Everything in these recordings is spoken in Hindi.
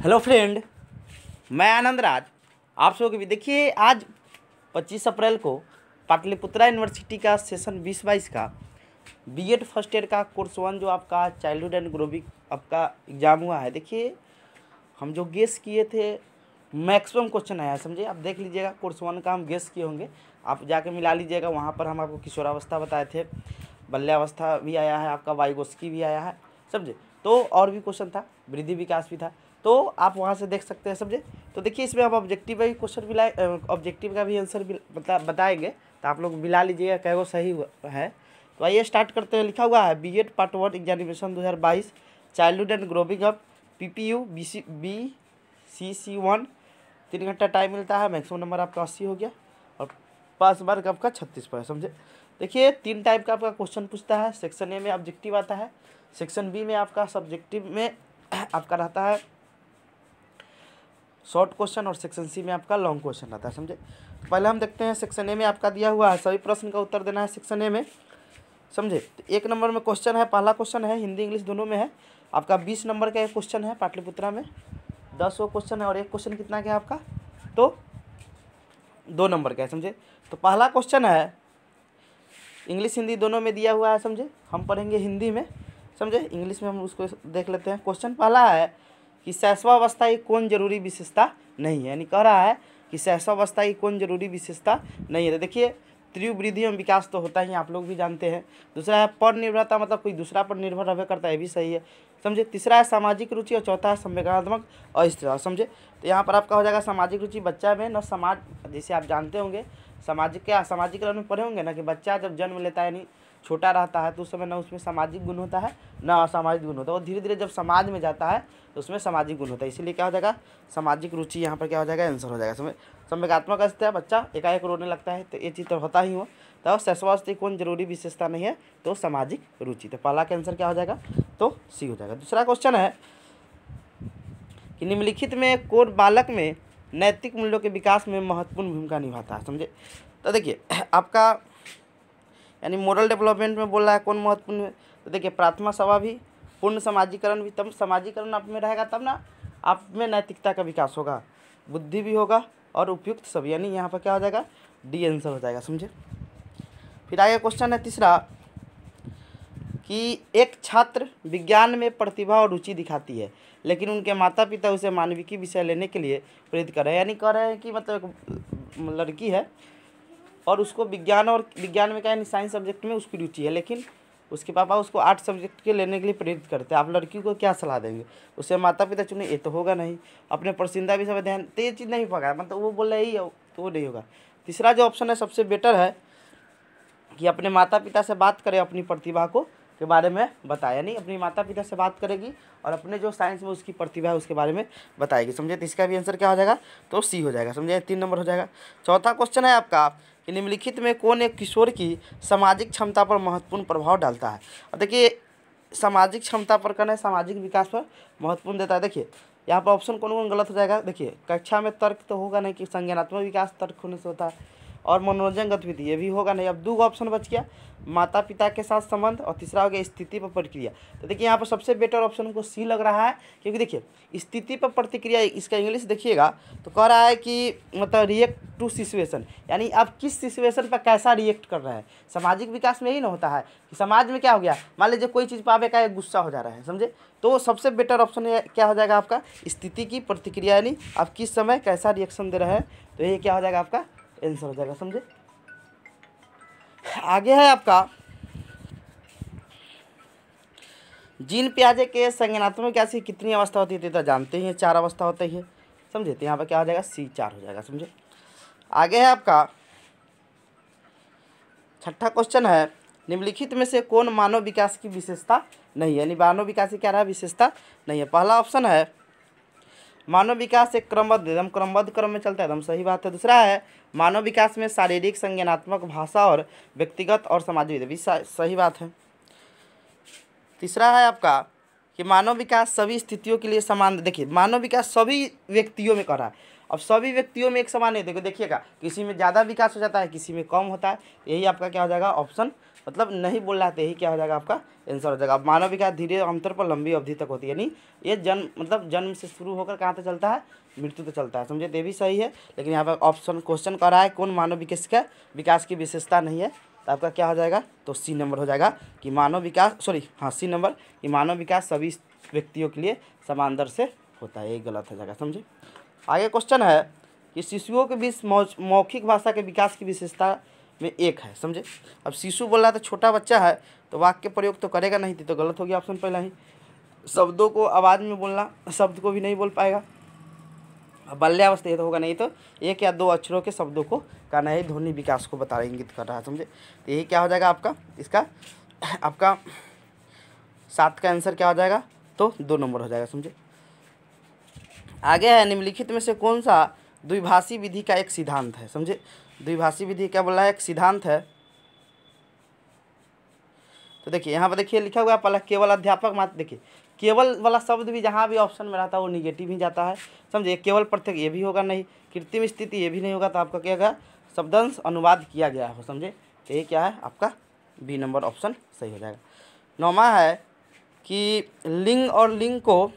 हेलो फ्रेंड, मैं आनंद राज। आप सबको भी देखिए, आज 25 अप्रैल को पाटलिपुत्रा यूनिवर्सिटी का सेशन 2022 का बीएड फर्स्ट ईयर का कोर्स 1 जो आपका चाइल्डहुड एंड ग्रोविंग आपका एग्ज़ाम हुआ है। देखिए, हम जो गेस किए थे मैक्सिमम क्वेश्चन आया, समझे। आप देख लीजिएगा, कोर्स 1 का हम गेस किए होंगे, आप जाके मिला लीजिएगा। वहाँ पर हम आपको किशोरावस्था बताए थे, बाल्यावस्था भी आया है, आपका वाइगोस्की भी आया है, समझे। तो और भी क्वेश्चन था, वृद्धि विकास भी था, तो आप वहाँ से देख सकते हैं, समझे। तो देखिए, इसमें आप ऑब्जेक्टिव का भी क्वेश्चन भी लाए, ऑब्जेक्टिव का भी आंसर भी बताएंगे, तो आप लोग मिला लीजिएगा कै वो सही है। तो आइए स्टार्ट करते हैं। लिखा हुआ है BEd part 1 examination 2022 childhood and growing up PPU BCC 1। 3 घंटा टाइम मिलता है, मैक्सिमम नंबर आपका 80 हो गया और पास मार्क आपका 36 पर है, समझे। देखिए, 3 टाइप का आपका क्वेश्चन पूछता है। सेक्शन ए में ऑब्जेक्टिव आता है, सेक्शन बी में आपका सब्जेक्टिव में आपका रहता है शॉर्ट क्वेश्चन, और सेक्शन सी में आपका लॉन्ग क्वेश्चन रहता है, समझे। तो पहले हम देखते हैं सेक्शन ए में आपका दिया हुआ है, सभी प्रश्न का उत्तर देना है सेक्शन ए में, समझे। तो 1 नंबर में क्वेश्चन है, पहला क्वेश्चन है, हिंदी इंग्लिश दोनों में है। आपका 20 नंबर का एक क्वेश्चन है, पाटलिपुत्रा में 10 वो क्वेश्चन है, और एक क्वेश्चन कितना का है आपका, तो 2 नंबर का है, समझे। तो पहला क्वेश्चन है, इंग्लिश हिंदी दोनों में दिया हुआ है, समझे। हम पढ़ेंगे हिंदी में, समझे। इंग्लिश में हम उसको देख लेते हैं। क्वेश्चन पहला है कि शैशवावस्था की कौन जरूरी विशेषता नहीं है, यानी कह रहा है कि शैशवावस्था की कौन जरूरी विशेषता नहीं है। तो देखिए, तीव्र वृद्धि एवं विकास तो होता ही, आप लोग भी जानते हैं। दूसरा है पर निर्भरता, मतलब कोई दूसरा पर निर्भर रह करता है, ये भी सही है, समझे। तीसरा है सामाजिक रुचि, और चौथा है संवेदनात्मक अस्थिरता, समझे। तो यहाँ पर आपका हो जाएगा सामाजिक रुचि। बच्चा में न समाज, जैसे आप जानते होंगे सामाजिक क्या सामाजिकरण में पढ़े होंगे ना, कि बच्चा जब जन्म लेता है यानी छोटा रहता है, तो उस समय ना उसमें सामाजिक गुण होता है ना असामाजिक गुण होता है। वो धीरे धीरे जब समाज में जाता है तो उसमें सामाजिक गुण होता है, इसीलिए क्या हो जाएगा, सामाजिक रुचि यहाँ पर क्या हो जाएगा, आंसर हो जाएगा, समझ। संवेगात्मक अस्थिरता, बच्चा एकाएक रोने लगता है, तो ये चीज़ तो होता ही हो। तो शैशवावस्था की कौन जरूरी विशेषता नहीं है, तो सामाजिक रुचि। तो पहला का आंसर क्या हो जाएगा, तो सी हो जाएगा। दूसरा क्वेश्चन है कि निम्नलिखित में कौन बालक में नैतिक मूल्यों के विकास में महत्वपूर्ण भूमिका निभाता है, समझे। तो देखिए, आपका यानी मोरल डेवलपमेंट में बोल रहा है कौन महत्वपूर्ण है। तो देखिए, प्रार्थना सभा भी, पूर्ण समाजीकरण भी, तब समाजीकरण आप में रहेगा तब ना आप में नैतिकता का विकास होगा, बुद्धि भी होगा, और उपयुक्त सभी, यानी यहाँ पर क्या हो जाएगा, डी आंसर हो जाएगा, समझे। फिर आगे क्वेश्चन है तीसरा कि एक छात्र विज्ञान में प्रतिभा और रुचि दिखाती है, लेकिन उनके माता पिता उसे मानविकी विषय लेने के लिए प्रेरित कर रहे हैं। यानी कह रहे हैं कि मतलब एक लड़की है और उसको विज्ञान में क्या है, साइंस सब्जेक्ट में उसकी रुचि है, लेकिन उसके पापा उसको आर्ट सब्जेक्ट के लेने के लिए प्रेरित करते हैं। आप लड़की को क्या सलाह देंगे, उसे माता पिता चुने, ये तो होगा नहीं। अपने पसंदीदा भी सब ध्यान, तो ये चीज़ नहीं पका, मतलब वो बोल रहे ही तो वो नहीं होगा। तीसरा जो ऑप्शन है सबसे बेटर है कि अपने माता पिता से बात करें, अपनी प्रतिभा को के बारे में बताया, यानी अपनी माता पिता से बात करेगी और अपने जो साइंस में उसकी प्रतिभा है उसके बारे में बताएगी, समझे। तो इसका भी आंसर क्या हो जाएगा, तो सी हो जाएगा, समझे। 3 नंबर हो जाएगा। चौथा क्वेश्चन है आपका कि निम्नलिखित में कौन एक किशोर की सामाजिक क्षमता पर महत्वपूर्ण प्रभाव डालता है। और देखिए, सामाजिक क्षमता पर कहना है, सामाजिक विकास पर महत्वपूर्ण देता है। देखिए, यहाँ पर ऑप्शन कौन कौन गलत हो जाएगा। देखिए, कक्षा में तर्क तो होगा नहीं, कि संज्ञानात्मक विकास तर्क होने से होता है, और मनोरंजन गतिविधि ये भी होगा नहीं। अब 2 ऑप्शन बच गया, माता पिता के साथ संबंध, और तीसरा हो गया स्थिति पर प्रतिक्रिया। तो देखिए, यहाँ पर सबसे बेटर ऑप्शन हमको सी लग रहा है, क्योंकि देखिए स्थिति पर प्रतिक्रिया, इसका इंग्लिश देखिएगा तो कह रहा है कि मतलब रिएक्ट टू सिचुएशन, यानी आप किस सिचुएशन पर कैसा रिएक्ट कर रहे हैं। सामाजिक विकास में यही ना होता है कि समाज में क्या हो गया, मान लीजिए कोई चीज़ पर आप एकाएक गुस्सा हो जा रहा है, समझे। तो सबसे बेटर ऑप्शन क्या हो जाएगा आपका, स्थिति की प्रतिक्रिया, यानी आप किस समय कैसा रिएक्शन दे रहे हैं, तो ये क्या हो जाएगा आपका आंसर हो जाएगा, समझे। आगे है आपका जीन पियाजे के संज्ञानात्मक विकास की कितनी अवस्था होती है, तो जानते ही हैं 4 अवस्था होती है, समझे। तो यहाँ पर क्या हो जाएगा, सी 4 हो जाएगा, समझे। आगे है आपका छठा क्वेश्चन है, निम्नलिखित में से कौन मानव विकास की विशेषता नहीं है, यानी मानव विकास की क्या रहा विशेषता नहीं है। पहला ऑप्शन है मानव विकास एक क्रमबद्ध, एकदम क्रमबद्ध क्रम में चलता है, एकदम सही बात है। दूसरा है मानव विकास में शारीरिक, संज्ञानात्मक, भाषा और व्यक्तिगत और सामाजिक भी सही बात है। तीसरा है आपका कि मानव विकास सभी स्थितियों के लिए समान। देखिए, मानव विकास सभी व्यक्तियों में कर रहा है, अब सभी व्यक्तियों में एक समान नहीं। देखिएगा, किसी में ज़्यादा विकास हो जाता है, किसी में कम होता है, यही आपका क्या हो जाएगा, ऑप्शन मतलब नहीं बोल रहा है, तो यही क्या हो जाएगा आपका आंसर हो जाएगा। अब मानव विकास धीरे आमतौर पर लंबी अवधि तक होती है, यानी ये जन्म मतलब जन्म से शुरू होकर कहाँ तक चलता है, मृत्यु तक चलता है, समझे। तो ये भी सही है, लेकिन यहाँ पर ऑप्शन क्वेश्चन कर रहा है कौन मानव विकास की विशेषता नहीं है, तो आपका क्या हो जाएगा, तो सी नंबर हो जाएगा कि मानव विकास, सॉरी हाँ सी नंबर कि मानव विकास सभी व्यक्तियों के लिए समान दर से होता है, ये गलत हो जाएगा, समझे। आगे क्वेश्चन है कि शिशुओं के बीच मौखिक भाषा के विकास की विशेषता में एक है, समझे। अब शिशु बोल रहा है तो छोटा बच्चा है, तो वाक्य प्रयोग तो करेगा नहीं, तो गलत हो गया ऑप्शन पहला ही। शब्दों को आवाज़ में बोलना, शब्द को भी नहीं बोल पाएगा। अब बाल्यावस्था ये तो होगा नहीं, तो एक या दो अक्षरों के शब्दों को का नहीं ध्वनि विकास को बता रहा, इंगित कर रहा है, समझे। तो यही क्या हो जाएगा आपका, इसका आपका 7 का आंसर क्या हो जाएगा, तो 2 नंबर हो जाएगा, समझे। आगे है निम्नलिखित में से कौन सा द्विभाषी विधि का एक सिद्धांत है, समझे। द्विभाषी विधि क्या बोला है, एक सिद्धांत है। तो देखिए यहाँ पर देखिए लिखा हुआ है पहला केवल अध्यापक मात्र, देखिए केवल वाला शब्द भी जहाँ भी ऑप्शन में रहता है वो निगेटिव ही जाता है, समझे। केवल प्रत्यय ये भी होगा नहीं, कृत्रिम स्थिति ये भी नहीं होगा, तो आपका क्या होगा, शब्दांश अनुवाद किया गया हो, समझे। तो ये क्या है आपका बी नंबर ऑप्शन सही हो जाएगा। 9वां है कि लिंग और लिंग को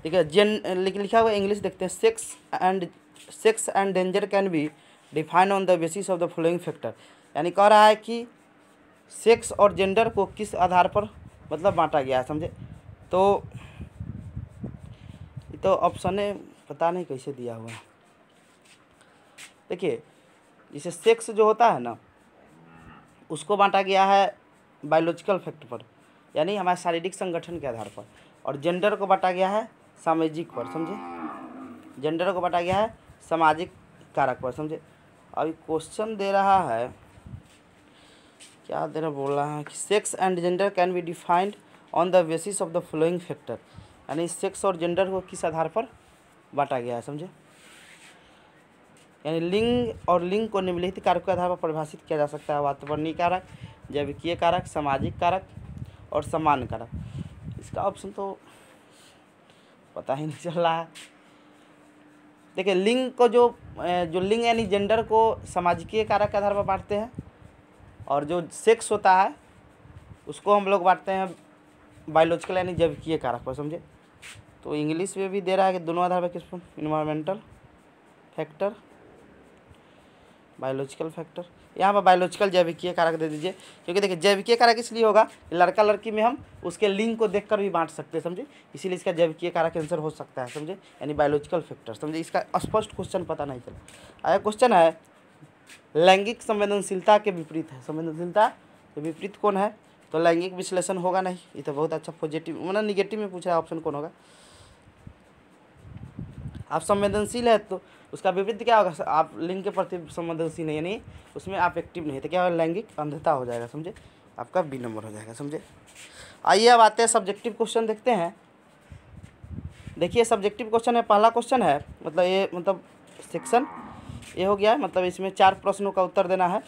ठीक है लिखा हुआ इंग्लिश देखते हैं, sex and danger can be define on the basis of the following factor, यानी कह रहा है कि सेक्स और जेंडर को किस आधार पर मतलब बांटा गया है, समझे। तो ये तो ऑप्शन है पता नहीं कैसे दिया हुआ है। देखिए जैसे सेक्स जो होता है ना उसको बांटा गया है बायोलॉजिकल फैक्ट पर, यानी हमारे शारीरिक संगठन के आधार पर, और जेंडर को बांटा गया है सामाजिक पर, समझे। जेंडर को बांटा गया है सामाजिक कारक पर, समझे। अभी क्वेश्चन दे रहा है, क्या दे रहा बोल रहा है कि sex and gender can be defined on the basis of the following factor, यानी सेक्स और जेंडर को किस आधार पर बांटा गया है, समझे। यानी लिंग और लिंग को निम्नलिखित कारक के आधार पर परिभाषित किया जा सकता है, वातावरणीय कारक, जैविकीय कारक, सामाजिक कारक और सामान्य कारक। इसका ऑप्शन तो पता ही नहीं चल रहा है। देखिए लिंग को जो लिंग यानी जेंडर को सामाजिकीय कारक के आधार पर बांटते हैं, और जो सेक्स होता है उसको हम लोग बांटते हैं बायोलॉजिकल यानी जैविकीय कारक पर, समझे। तो इंग्लिश में भी दे रहा है कि दोनों आधार पर किस पर, इन्वायरमेंटल फैक्टर, बायोलॉजिकल फैक्टर। यहाँ पर बायोलॉजिकल जैविकीय कारक दे दीजिए, क्योंकि देखिए जैविकीय कारक इसलिए होगा लड़का लड़की में हम उसके लिंग को देखकर भी बांट सकते हैं, समझे। इसीलिए इसका जैविकीय कारक आंसर हो सकता है, समझे, यानी बायोलॉजिकल फैक्टर, समझे। इसका स्पष्ट क्वेश्चन पता नहीं चला। आया क्वेश्चन है लैंगिक संवेदनशीलता के विपरीत है, संवेदनशीलता के विपरीत कौन है, तो लैंगिक विश्लेषण होगा नहीं, ये तो बहुत अच्छा पॉजिटिव मतलब निगेटिव में पूछा है, ऑप्शन कौन होगा। आप संवेदनशील है तो उसका विपरीत क्या होगा, आप लिंग के प्रति संवेदनशील नहीं, यानी उसमें आप एक्टिव नहीं है, तो क्या होगा, लैंगिक अंधता हो जाएगा, समझे। आपका बी नंबर हो जाएगा, समझे। आइए अब आते हैं सब्जेक्टिव क्वेश्चन देखते हैं। देखिए सब्जेक्टिव क्वेश्चन है, पहला क्वेश्चन है मतलब ये मतलब सेक्शन ये हो गया है, मतलब इसमें 4 प्रश्नों का उत्तर देना है,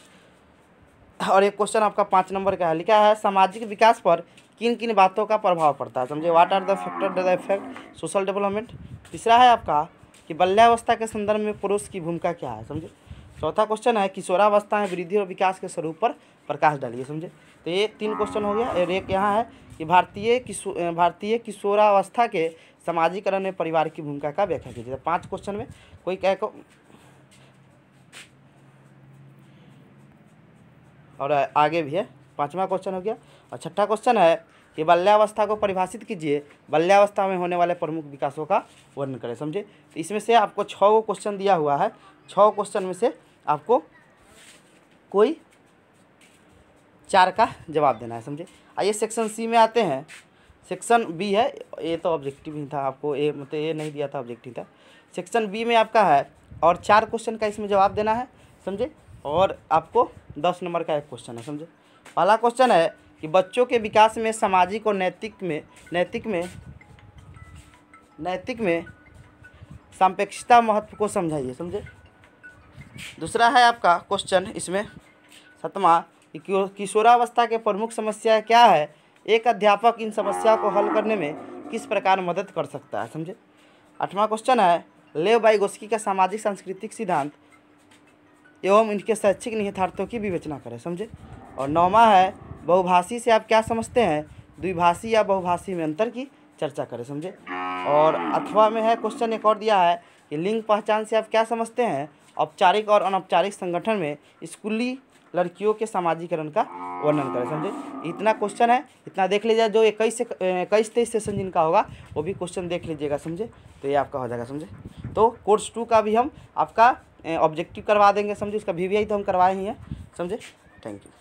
और एक क्वेश्चन आपका 5 नंबर का है। लिखा है सामाजिक विकास पर किन किन बातों का प्रभाव पड़ता है, समझे। What are the factor the effect social development. तीसरा है आपका कि बाल्यावस्था के संदर्भ में पुरुष की भूमिका क्या है, समझे। चौथा क्वेश्चन है किशोरावस्था में वृद्धि और विकास के स्वरूप पर प्रकाश डालिए, समझे। तो ये 3 क्वेश्चन हो गया, और एक यहाँ है कि भारतीय किशोरावस्था के समाजीकरण में परिवार की भूमिका का व्याख्या कीजिए। 5 क्वेश्चन में कोई कह को और आगे भी है, 5वां क्वेश्चन हो गया। और छठा क्वेश्चन है कि बाल्यावस्था को परिभाषित कीजिए, बाल्यावस्था में होने वाले प्रमुख विकासों का वर्णन करें, समझे। तो इसमें से आपको 6 क्वेश्चन दिया हुआ है, 6 क्वेश्चन में से आपको कोई 4 का जवाब देना है, समझे। आइए सेक्शन सी में आते हैं। सेक्शन बी है, ये तो ऑब्जेक्टिव ही था, आपको ये मतलब ये नहीं दिया था, ऑब्जेक्टिव था। सेक्शन बी में आपका है और 4 क्वेश्चन का इसमें जवाब देना है, समझे। और आपको 10 नंबर का एक क्वेश्चन है, समझे। पहला क्वेश्चन है कि बच्चों के विकास में सामाजिक और नैतिक में सापेक्षता महत्व को समझाइए, समझे। दूसरा है आपका क्वेश्चन इसमें 7वां कि किशोरावस्था के प्रमुख समस्या क्या है, एक अध्यापक इन समस्या को हल करने में किस प्रकार मदद कर सकता है, समझे। 8वां क्वेश्चन है लेव वाइगोस्की का सामाजिक सांस्कृतिक सिद्धांत एवं इनके शैक्षिक निहितार्थों की विवेचना करें, समझे। और 9वां है बहुभाषी से आप क्या समझते हैं, द्विभाषी या बहुभाषी में अंतर की चर्चा करें, समझे। और अथवा में है क्वेश्चन एक और दिया है कि लिंग पहचान से आप क्या समझते हैं, औपचारिक और अनौपचारिक संगठन में स्कूली लड़कियों के समाजीकरण का वर्णन करें, समझे। इतना क्वेश्चन है, इतना देख लीजिए। जो 21-23 सेशन जिनका होगा वो भी क्वेश्चन देख लीजिएगा, समझे। तो ये आपका हो जाएगा, समझे। तो कोर्स 2 का भी हम आपका ऑब्जेक्टिव करवा देंगे, समझे। इसका VVI तो हम करवाए ही हैं, समझे। Thank you.